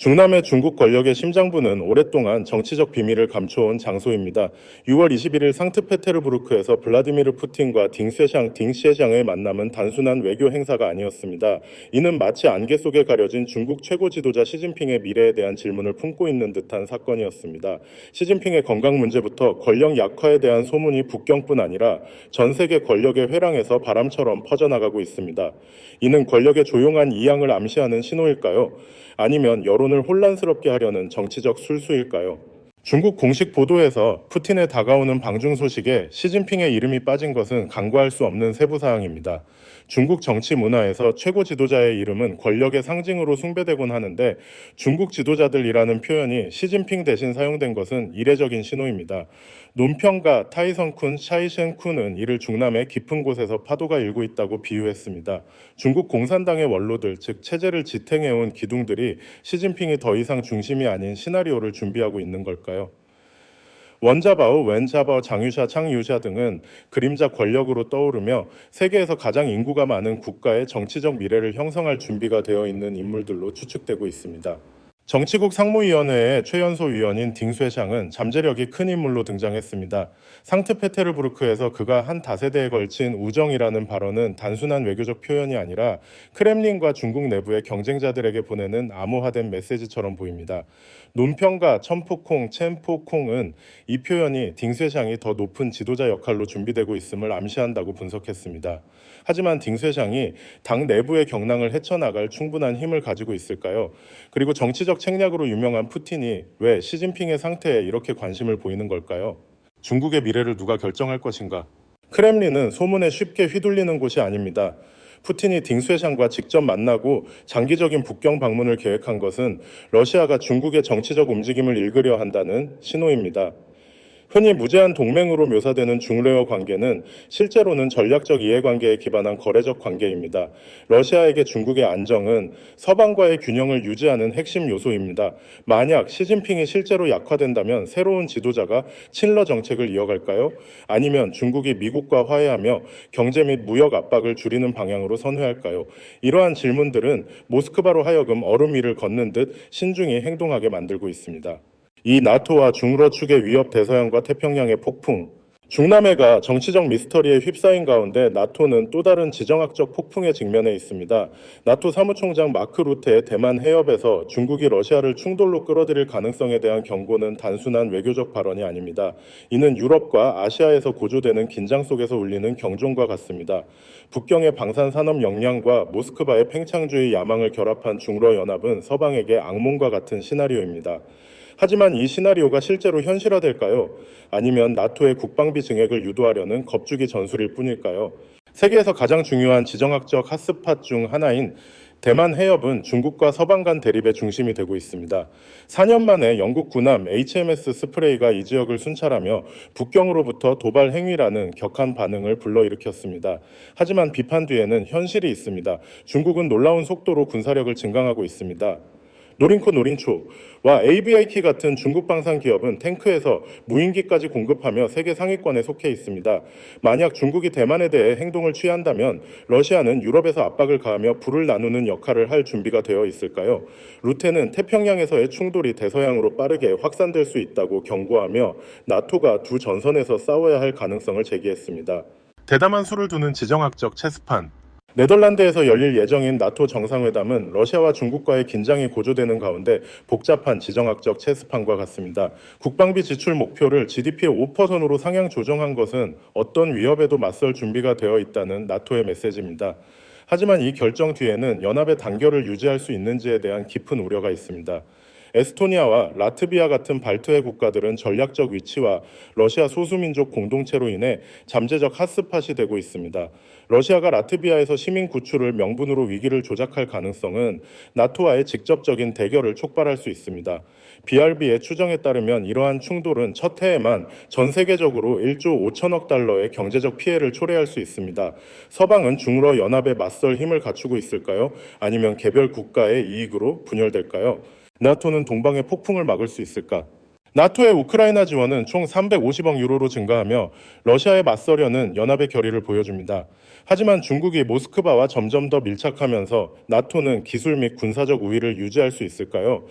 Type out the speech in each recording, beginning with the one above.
중남의 중국 권력의 심장부는 오랫동안 정치적 비밀을 감춰온 장소입니다. 6월 21일 상트페테르부르크에서 블라디미르 푸틴과 딩 셰샹의 만남은 단순한 외교 행사가 아니었습니다. 이는 마치 안개 속에 가려진 중국 최고 지도자 시진핑의 미래에 대한 질문을 품고 있는 듯한 사건이었습니다. 시진핑의 건강 문제부터 권력 약화에 대한 소문이 북경뿐 아니라 전 세계 권력의 회랑에서 바람처럼 퍼져나가고 있습니다. 이는 권력의 조용한 이양을 암시하는 신호일까요? 아니면 여론을 혼란스럽게 하려는 정치적 술수일까요? 중국 공식 보도에서 푸틴의 다가오는 방중 소식에 시진핑의 이름이 빠진 것은 간과할 수 없는 세부 사항입니다. 중국 정치 문화에서 최고 지도자의 이름은 권력의 상징으로 숭배되곤 하는데 중국 지도자들이라는 표현이 시진핑 대신 사용된 것은 이례적인 신호입니다. 논평가 타이성쿤 샤이셴쿤은 이를 중남의 깊은 곳에서 파도가 일고 있다고 비유했습니다. 중국 공산당의 원로들, 즉 체제를 지탱해온 기둥들이 시진핑이 더 이상 중심이 아닌 시나리오를 준비하고 있는 걸까요? 원자바오, 웬자바오, 장유샤, 창유샤 등은 그림자 권력으로 떠오르며 세계에서 가장 인구가 많은 국가의 정치적 미래를 형성할 준비가 되어 있는 인물들로 추측되고 있습니다. 정치국 상무위원회의 최연소 위원인 딩 쇠샹은 잠재력이 큰 인물로 등장했습니다. 상트페테르부르크에서 그가 한 다세대에 걸친 우정이라는 발언은 단순한 외교적 표현이 아니라 크렘린과 중국 내부의 경쟁자들에게 보내는 암호화된 메시지처럼 보입니다. 논평가 첨포콩, 첸포콩은 이 표현이 딩 쇠샹이 더 높은 지도자 역할로 준비되고 있음을 암시한다고 분석했습니다. 하지만 딩 쇠샹이 당 내부의 경랑을 헤쳐나갈 충분한 힘을 가지고 있을까요? 그리고 정치적 책략으로 유명한 푸틴이 왜 시진핑의 상태에 이렇게 관심을 보이는 걸까요? 중국의 미래를 누가 결정할 것인가? 크렘린은 소문에 쉽게 휘둘리는 곳이 아닙니다. 푸틴이 딩 쇠샹과 직접 만나고 장기적인 북경 방문을 계획한 것은 러시아가 중국의 정치적 움직임을 읽으려 한다는 신호입니다. 흔히 무제한 동맹으로 묘사되는 중러의 관계는 실제로는 전략적 이해관계에 기반한 거래적 관계입니다. 러시아에게 중국의 안정은 서방과의 균형을 유지하는 핵심 요소입니다. 만약 시진핑이 실제로 약화된다면 새로운 지도자가 친러 정책을 이어갈까요? 아니면 중국이 미국과 화해하며 경제 및 무역 압박을 줄이는 방향으로 선회할까요? 이러한 질문들은 모스크바로 하여금 얼음 위를 걷는 듯 신중히 행동하게 만들고 있습니다. 이 나토와 중러 측의 위협 대서양과 태평양의 폭풍, 중남해가 정치적 미스터리에 휩싸인 가운데 나토는 또 다른 지정학적 폭풍에 직면해 있습니다. 나토 사무총장 마크 루테의 대만 해협에서 중국이 러시아를 충돌로 끌어들일 가능성에 대한 경고는 단순한 외교적 발언이 아닙니다. 이는 유럽과 아시아에서 고조되는 긴장 속에서 울리는 경종과 같습니다. 북경의 방산 산업 역량과 모스크바의 팽창주의 야망을 결합한 중러 연합은 서방에게 악몽과 같은 시나리오입니다. 하지만 이 시나리오가 실제로 현실화될까요? 아니면 나토의 국방비 증액을 유도하려는 겁주기 전술일 뿐일까요? 세계에서 가장 중요한 지정학적 핫스팟 중 하나인 대만 해협은 중국과 서방 간 대립의 중심이 되고 있습니다. 4년 만에 영국 군함 HMS 스프레이가 이 지역을 순찰하며 북경으로부터 도발 행위라는 격한 반응을 불러일으켰습니다. 하지만 비판 뒤에는 현실이 있습니다. 중국은 놀라운 속도로 군사력을 증강하고 있습니다. 노린코 노린초와 ABIT 같은 중국 방산 기업은 탱크에서 무인기까지 공급하며 세계 상위권에 속해 있습니다. 만약 중국이 대만에 대해 행동을 취한다면 러시아는 유럽에서 압박을 가하며 불을 나누는 역할을 할 준비가 되어 있을까요? 루테는 태평양에서의 충돌이 대서양으로 빠르게 확산될 수 있다고 경고하며 나토가 두 전선에서 싸워야 할 가능성을 제기했습니다. 대담한 수를 두는 지정학적 체스판, 네덜란드에서 열릴 예정인 나토 정상회담은 러시아와 중국과의 긴장이 고조되는 가운데 복잡한 지정학적 체스판과 같습니다. 국방비 지출 목표를 GDP의 5%로 상향 조정한 것은 어떤 위협에도 맞설 준비가 되어 있다는 나토의 메시지입니다. 하지만 이 결정 뒤에는 연합의 단결을 유지할 수 있는지에 대한 깊은 우려가 있습니다. 에스토니아와 라트비아 같은 발트해 국가들은 전략적 위치와 러시아 소수민족 공동체로 인해 잠재적 핫스팟이 되고 있습니다. 러시아가 라트비아에서 시민 구출을 명분으로 위기를 조작할 가능성은 나토와의 직접적인 대결을 촉발할 수 있습니다. BRB의 추정에 따르면 이러한 충돌은 첫 해에만 전 세계적으로 1조 5천억 달러의 경제적 피해를 초래할 수 있습니다. 서방은 중러 연합에 맞설 힘을 갖추고 있을까요? 아니면 개별 국가의 이익으로 분열될까요? 나토는 동방의 폭풍을 막을 수 있을까? 나토의 우크라이나 지원은 총 350억 유로로 증가하며 러시아에 맞서려는 연합의 결의를 보여줍니다. 하지만 중국이 모스크바와 점점 더 밀착하면서 나토는 기술 및 군사적 우위를 유지할 수 있을까요?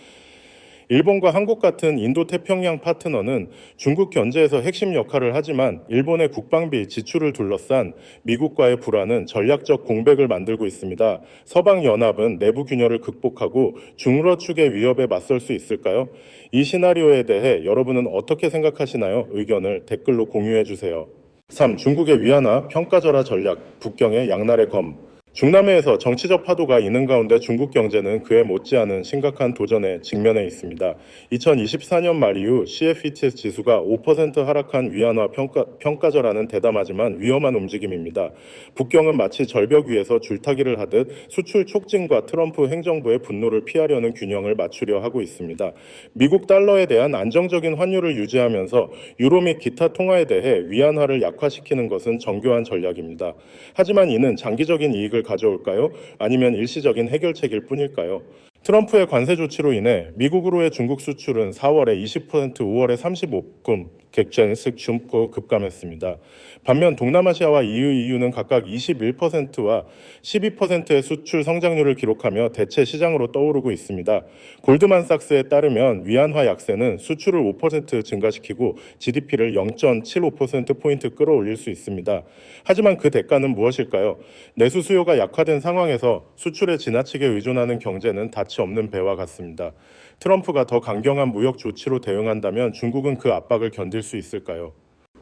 일본과 한국 같은 인도태평양 파트너는 중국 견제에서 핵심 역할을 하지만 일본의 국방비 지출을 둘러싼 미국과의 불안은 전략적 공백을 만들고 있습니다. 서방연합은 내부 균열을 극복하고 중러 측의 위협에 맞설 수 있을까요? 이 시나리오에 대해 여러분은 어떻게 생각하시나요? 의견을 댓글로 공유해 주세요. 3. 중국의 위안화 평가절하 전략, 북경의 양날의 검. 중남해에서 정치적 파도가 있는 가운데 중국 경제는 그에 못지않은 심각한 도전에 직면해 있습니다. 2024년 말 이후 CFETS 지수가 5% 하락한 위안화 평가절하는 대담하지만 위험한 움직임입니다. 북경은 마치 절벽 위에서 줄타기를 하듯 수출 촉진과 트럼프 행정부의 분노를 피하려는 균형을 맞추려 하고 있습니다. 미국 달러에 대한 안정적인 환율을 유지하면서 유로 및 기타 통화에 대해 위안화를 약화시키는 것은 정교한 전략입니다. 하지만 이는 장기적인 이익을 가져올까요? 아니면 일시적인 해결책일 뿐일까요? 트럼프의 관세 조치로 인해 미국으로의 중국 수출은 4월에 20%, 5월에 35%, 객전식 줌고 급감했습니다. 반면 동남아시아와 EU는 각각 21%와 12%의 수출 성장률을 기록하며 대체 시장으로 떠오르고 있습니다. 골드만삭스에 따르면 위안화 약세는 수출을 5% 증가시키고 GDP를 0.75%포인트 끌어올릴 수 있습니다. 하지만 그 대가는 무엇일까요? 내수 수요가 약화된 상황에서 수출에 지나치게 의존하는 경제는 닿지 없는 배와 같습니다. 트럼프가 더 강경한 무역 조치로 대응한다면 중국은 그 압박을 견딜 수 있을까요?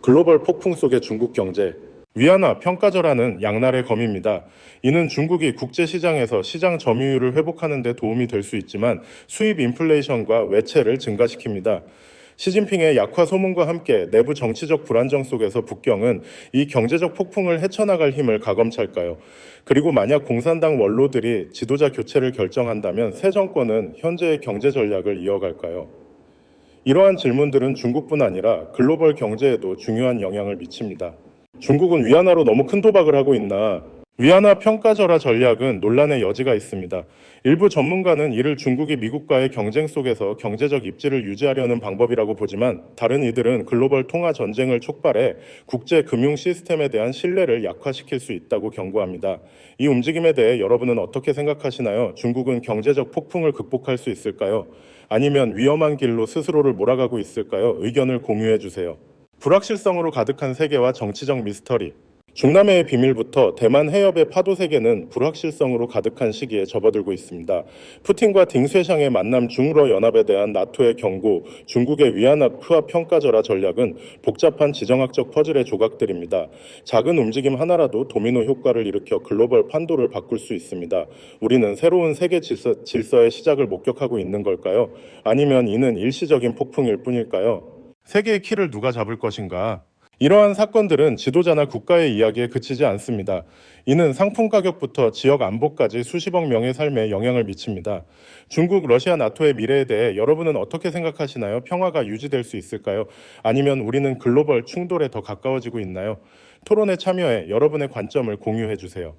글로벌 폭풍 속의 중국 경제. 위안화 평가절하는 양날의 검입니다. 이는 중국이 국제시장에서 시장 점유율을 회복하는 데 도움이 될 수 있지만 수입 인플레이션과 외채를 증가시킵니다. 시진핑의 약화 소문과 함께 내부 정치적 불안정 속에서 북경은 이 경제적 폭풍을 헤쳐나갈 힘을 가검찰까요? 그리고 만약 공산당 원로들이 지도자 교체를 결정한다면 새 정권은 현재의 경제 전략을 이어갈까요? 이러한 질문들은 중국뿐 아니라 글로벌 경제에도 중요한 영향을 미칩니다. 중국은 위안화로 너무 큰 도박을 하고 있나? 위안화 평가절하 전략은 논란의 여지가 있습니다. 일부 전문가는 이를 중국이 미국과의 경쟁 속에서 경제적 입지를 유지하려는 방법이라고 보지만 다른 이들은 글로벌 통화 전쟁을 촉발해 국제 금융 시스템에 대한 신뢰를 약화시킬 수 있다고 경고합니다. 이 움직임에 대해 여러분은 어떻게 생각하시나요? 중국은 경제적 폭풍을 극복할 수 있을까요? 아니면 위험한 길로 스스로를 몰아가고 있을까요? 의견을 공유해 주세요. 불확실성으로 가득한 세계와 정치적 미스터리. 중남해의 비밀부터 대만 해협의 파도 세계는 불확실성으로 가득한 시기에 접어들고 있습니다. 푸틴과 딩쇠샹의 만남 중러 연합에 대한 나토의 경고, 중국의 위안화 평가절하 전략은 복잡한 지정학적 퍼즐의 조각들입니다. 작은 움직임 하나라도 도미노 효과를 일으켜 글로벌 판도를 바꿀 수 있습니다. 우리는 새로운 세계 질서의 시작을 목격하고 있는 걸까요? 아니면 이는 일시적인 폭풍일 뿐일까요? 세계의 키를 누가 잡을 것인가? 이러한 사건들은 지도자나 국가의 이야기에 그치지 않습니다. 이는 상품 가격부터 지역 안보까지 수십억 명의 삶에 영향을 미칩니다. 중국, 러시아, 나토의 미래에 대해 여러분은 어떻게 생각하시나요? 평화가 유지될 수 있을까요? 아니면 우리는 글로벌 충돌에 더 가까워지고 있나요? 토론에 참여해 여러분의 관점을 공유해 주세요.